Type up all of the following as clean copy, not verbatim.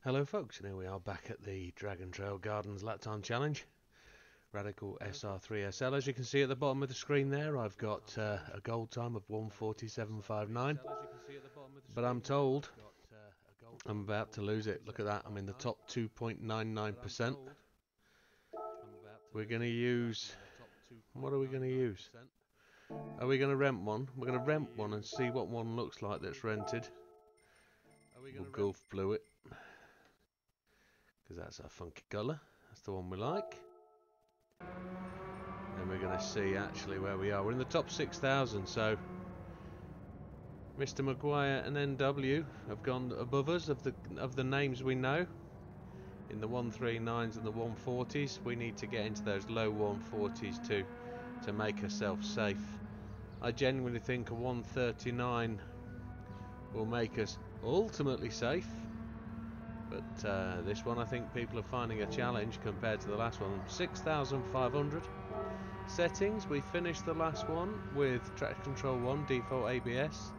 Hello folks, and here we are back at the Dragon Trail Gardens Lap Time Challenge. Radical SR3 SL. As you can see at the bottom of the screen there, I've got a gold time of 1:47.59. But I'm told I'm about to lose it. Look at that, I'm in the top 2.99%. We're going to use... what are we going to use? Are we going to rent one? We're going to rent one and see what one looks like that's rented. We'll Gulf Blue it, because that's our funky colour. That's the one we like. And we're going to see actually where we are. We're in the top 6,000, so Mr. Maguire and NW have gone above us of the names we know. In the 139s and the 140s, we need to get into those low 140s to make ourselves safe. I genuinely think a 139 will make us ultimately safe. But this one I think people are finding a challenge compared to the last one. 6,500. Settings, we finished the last one with traction control 1, default ABS,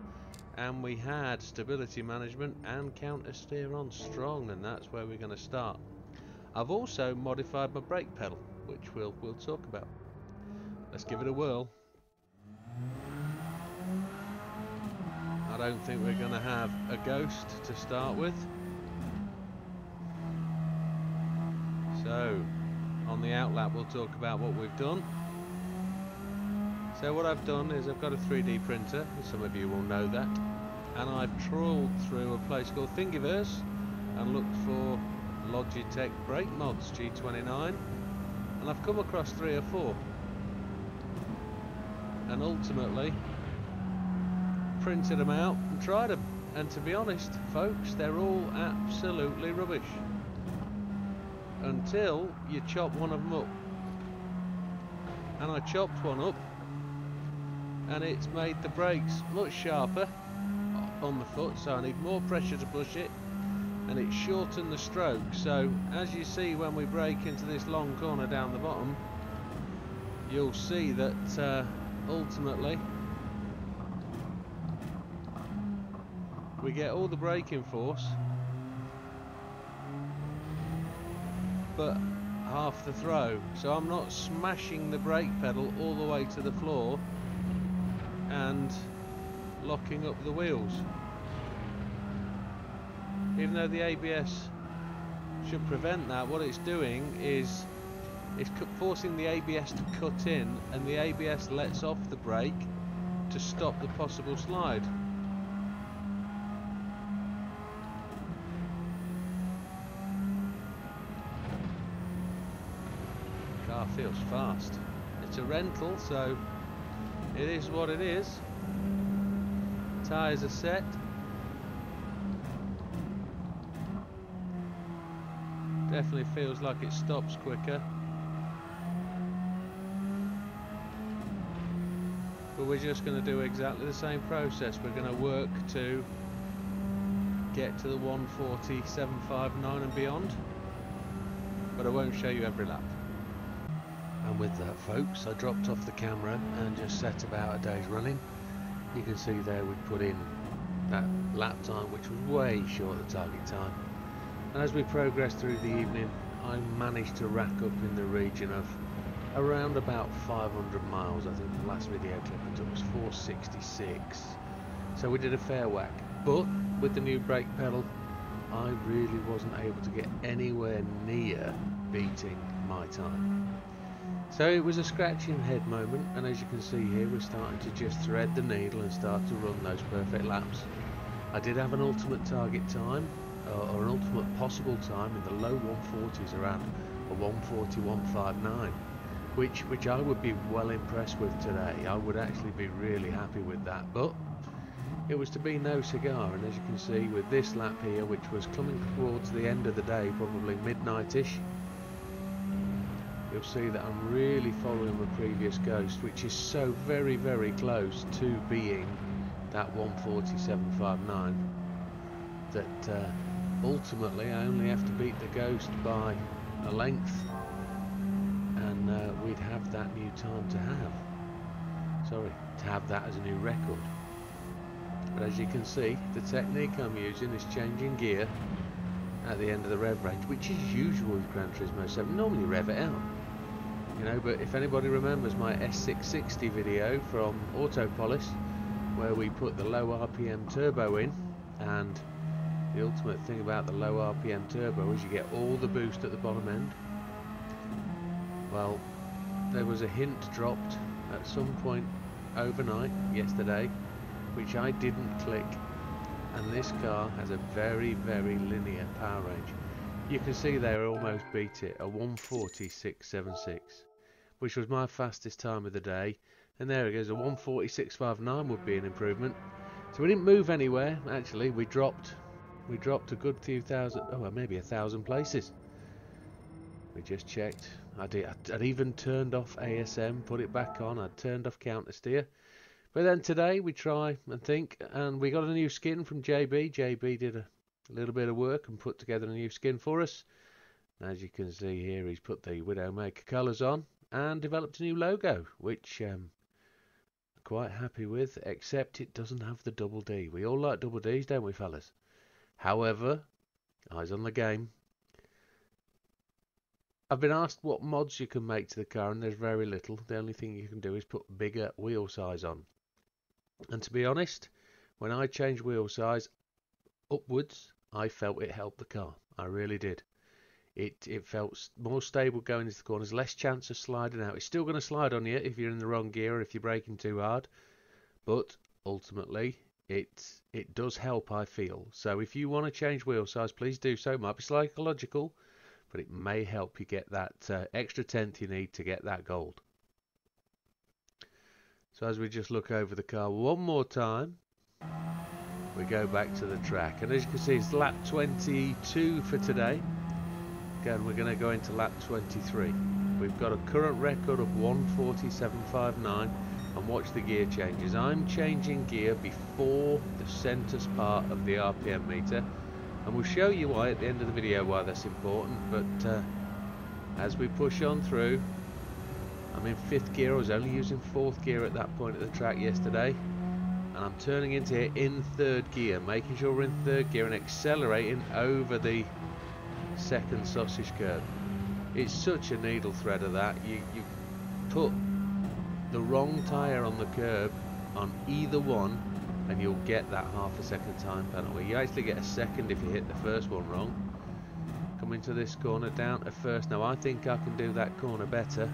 and we had stability management and counter steer on strong, and that's where we're going to start. I've also modified my brake pedal, which we'll talk about. Let's give it a whirl. I don't think we're going to have a ghost to start with. So, on the outlap we'll talk about what we've done. So what I've done is I've got a 3D printer, some of you will know that, and I've trawled through a place called Thingiverse and looked for Logitech brake mods G29, and I've come across 3 or 4, and ultimately printed them out and tried them, and to be honest folks, they're all absolutely rubbish until you chop one of them up. And I chopped one up and it's made the brakes much sharper on the foot, so I need more pressure to push it, and it's shortened the stroke. So as you see when we brake into this long corner down the bottom, you'll see that ultimately we get all the braking force but half the throw, so I'm not smashing the brake pedal all the way to the floor and locking up the wheels. Even though the ABS should prevent that, what it's doing is it's forcing the ABS to cut in, and the ABS lets off the brake to stop the possible slide. Car feels fast. It's a rental, so it is what it is. Tyres are set. Definitely feels like it stops quicker. But we're just going to do exactly the same process. We're going to work to get to the 1:47.59 and beyond. But I won't show you every lap. And with that folks, I dropped off the camera and just set about a day's running. You can see there we put in that lap time, which was way short of the target time. And as we progressed through the evening, I managed to rack up in the region of around about 500 miles. I think the last video clip I took was 466. So we did a fair whack. But with the new brake pedal, I really wasn't able to get anywhere near beating my time. So it was a scratching head moment, and as you can see here, we're starting to just thread the needle and start to run those perfect laps. I did have an ultimate target time, or an ultimate possible time in the low 140s, around a 1:41.59, which I would be well impressed with today. I would actually be really happy with that, but it was to be no cigar. And as you can see with this lap here, which was coming towards the end of the day, probably midnight-ish, you'll see that I'm really following my previous ghost, which is so very, very close to being that 1:47.59 that ultimately I only have to beat the ghost by a length, and we'd have that new time to have that as a new record. But as you can see, the technique I'm using is changing gear at the end of the rev range, which is usual with Gran Turismo 7. Normally rev it out, you know, but if anybody remembers my S660 video from Autopolis, where we put the low RPM turbo in, and the ultimate thing about the low RPM turbo is you get all the boost at the bottom end. Well, there was a hint dropped at some point overnight yesterday, which I didn't click, and this car has a very, very linear power range. You can see they almost beat it, a 140.676, which was my fastest time of the day, and there it goes, a 140.659 would be an improvement. So we didn't move anywhere. Actually, we dropped a good few thousand, oh well, maybe 1,000 places. We just checked. I'd even turned off ASM, put it back on. I'd turned off counter steer. But then today we try and think, and we got a new skin from JB. JB did a little bit of work and put together a new skin for us. As you can see here, he's put the Widdowmaker colours on and developed a new logo, which I'm quite happy with, except it doesn't have the double D. We all like double Ds, don't we, fellas? However, eyes on the game. I've been asked what mods you can make to the car, and there's very little. The only thing you can do is put bigger wheel size on. And to be honest, when I changed wheel size upwards, I felt it helped the car. I really did. It felt more stable going into the corners, less chance of sliding out. It's still going to slide on you if you're in the wrong gear or if you're braking too hard, but ultimately it does help, I feel. So if you want to change wheel size, please do so. It might be psychological, but it may help you get that extra tenth you need to get that gold. So as we just look over the car one more time, we go back to the track, and as you can see, it's lap 22 for today. Again, we're going to go into lap 23. We've got a current record of 147.59, and watch the gear changes. I'm changing gear before the centre part of the RPM meter, and we'll show you why at the end of the video why that's important. But as we push on through, I'm in 5th gear. I was only using 4th gear at that point of the track yesterday, and I'm turning into here in 3rd gear, making sure we're in 3rd gear and accelerating over the 2nd sausage curb. It's such a needle thread of that. You put the wrong tyre on the curb on either one, and you'll get that half a second time penalty. You actually get a second if you hit the first one wrong. Coming to this corner down to first. Now I think I can do that corner better,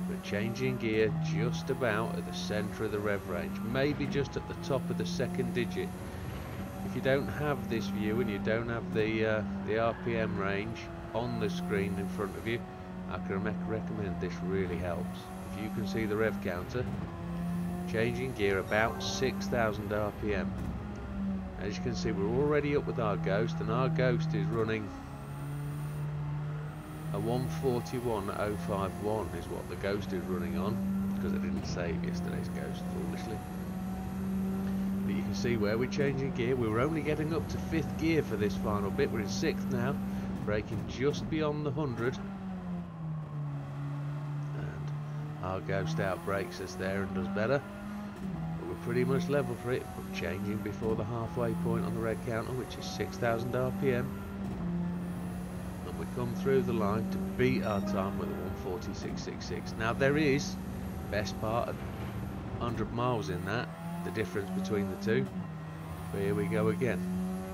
but changing gear just about at the centre of the rev range, maybe just at the top of the 2nd digit. If you don't have this view and you don't have the RPM range on the screen in front of you, I can recommend this. Really helps. If you can see the rev counter, changing gear about 6,000 RPM. As you can see, we're already up with our Ghost, and our Ghost is running a 141.051 is what the Ghost is running on, because I didn't save yesterday's Ghost foolishly. But you can see where we're changing gear. We were only getting up to 5th gear for this final bit. We're in 6th now, braking just beyond the 100. And our Ghost out brakes us there and does better. But we're pretty much level for it. We're changing before the halfway point on the red counter, which is 6,000 RPM. And we come through the line to beat our time with a 140.666. Now there is, best part, 100 miles in that, the difference between the two. But here we go again,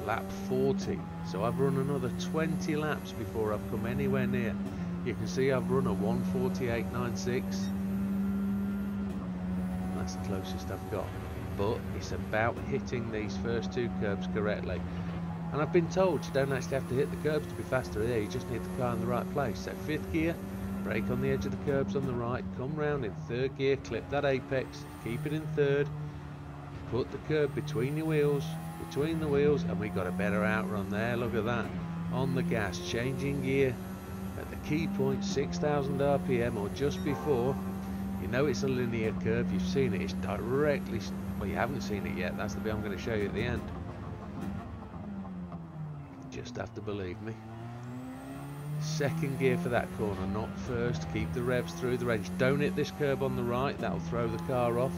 lap 40. So I've run another 20 laps before I've come anywhere near. You can see I've run a 148.96. That's the closest I've got. But it's about hitting these first 2 curbs correctly. And I've been told you don't actually have to hit the curbs to be faster here, you just need the car in the right place. So 5th gear, brake on the edge of the curbs on the right, come round in 3rd gear, clip that apex, keep it in 3rd, put the curb between the wheels, and we got a better outrun there. Look at that, on the gas, changing gear at the key point, 6,000 RPM or just before. You know it's a linear curve, you've seen it, it's directly, well you haven't seen it yet, that's the bit I'm going to show you at the end. Just have to believe me. 2nd gear for that corner, not 1st. Keep the revs through the range. Don't hit this curb on the right, that'll throw the car off.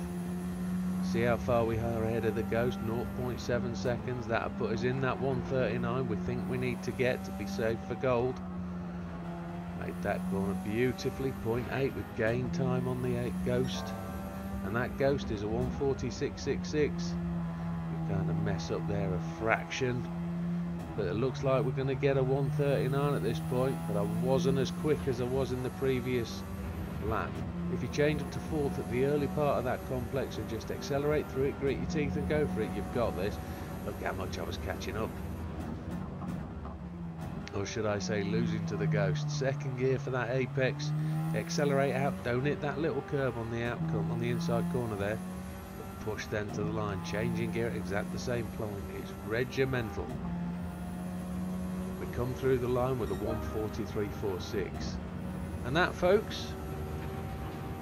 See how far we are ahead of the Ghost, 0.7 seconds. That'll put us in that 139 we think we need to get to be safe for gold. Made that corner beautifully, 0.8 with gain time on the Ghost. And that Ghost is a 146.66. We kind of mess up there a fraction. But it looks like we're going to get a 139 at this point, but I wasn't as quick as I was in the previous lap. If you change up to 4th at the early part of that complex and just accelerate through it, grit your teeth and go for it, you've got this. Look how much I was catching up. Or should I say losing to the Ghost. Second gear for that apex, accelerate out, don't hit that little curve on the outcome, on the inside corner there. But push then to the line, changing gear at exactly the same point. It's regimental. Come through the line with a 143.46, and that, folks,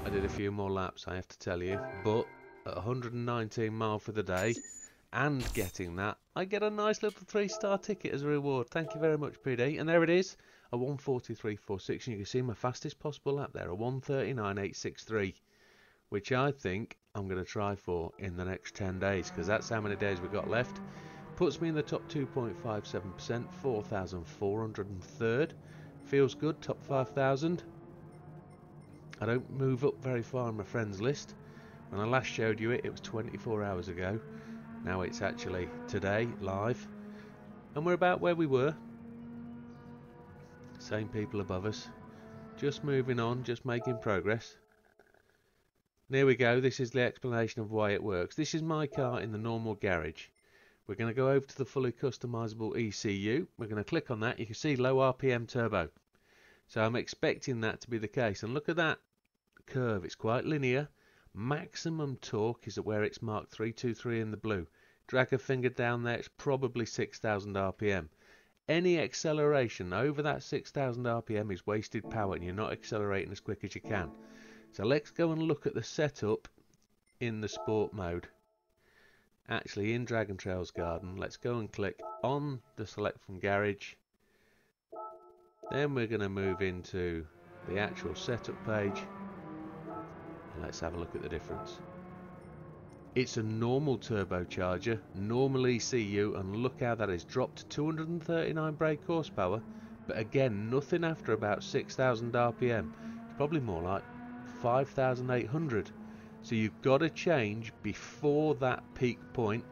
I did a few more laps, I have to tell you, but at 119 mile for the day and getting that, I get a nice little 3-star ticket as a reward. Thank you very much, PD. And there it is, a 143.46, and you can see my fastest possible lap there, a 139.863, which I think I'm going to try for in the next 10 days, because that's how many days we've got left. Puts me in the top 2.57%, 4,403rd. Feels good, top 5,000. I don't move up very far on my friends list. When I last showed you it, it was 24 hours ago. Now it's actually today, live. And we're about where we were. Same people above us. Just moving on, just making progress. There we go, this is the explanation of why it works. This is my car in the normal garage. We're going to go over to the fully customizable ECU. We're going to click on that. You can see low RPM turbo. So I'm expecting that to be the case. And look at that curve. It's quite linear. Maximum torque is at where it's marked 323 in the blue. Drag a finger down there. It's probably 6,000 RPM. Any acceleration over that 6,000 RPM is wasted power and you're not accelerating as quick as you can. So let's go and look at the setup in the sport mode. Actually in Dragon Trails Garden, let's go and click on the select from garage. Then we're going to move into the actual setup page and let's have a look at the difference. It's a normal turbocharger, normal ECU, and look how that is dropped to 239 brake horsepower, but again nothing after about 6,000 RPM. It's probably more like 5,800. So you've got to change before that peak point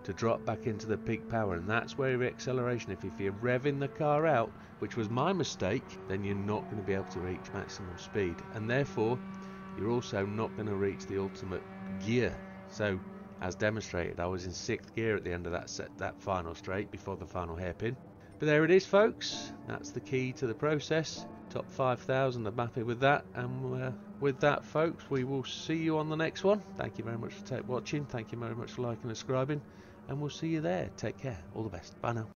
to drop back into the peak power, and that's where your acceleration, if you're revving the car out, which was my mistake, then you're not going to be able to reach maximum speed, and therefore you're also not going to reach the ultimate gear. So as demonstrated, I was in 6th gear at the end of that final straight before the final hairpin. But there it is, folks, that's the key to the process. Top 5,000, I'm happy with that, and with that, folks, we will see you on the next one. Thank you very much for watching, thank you very much for liking and subscribing, and we'll see you there. Take care, all the best, bye now.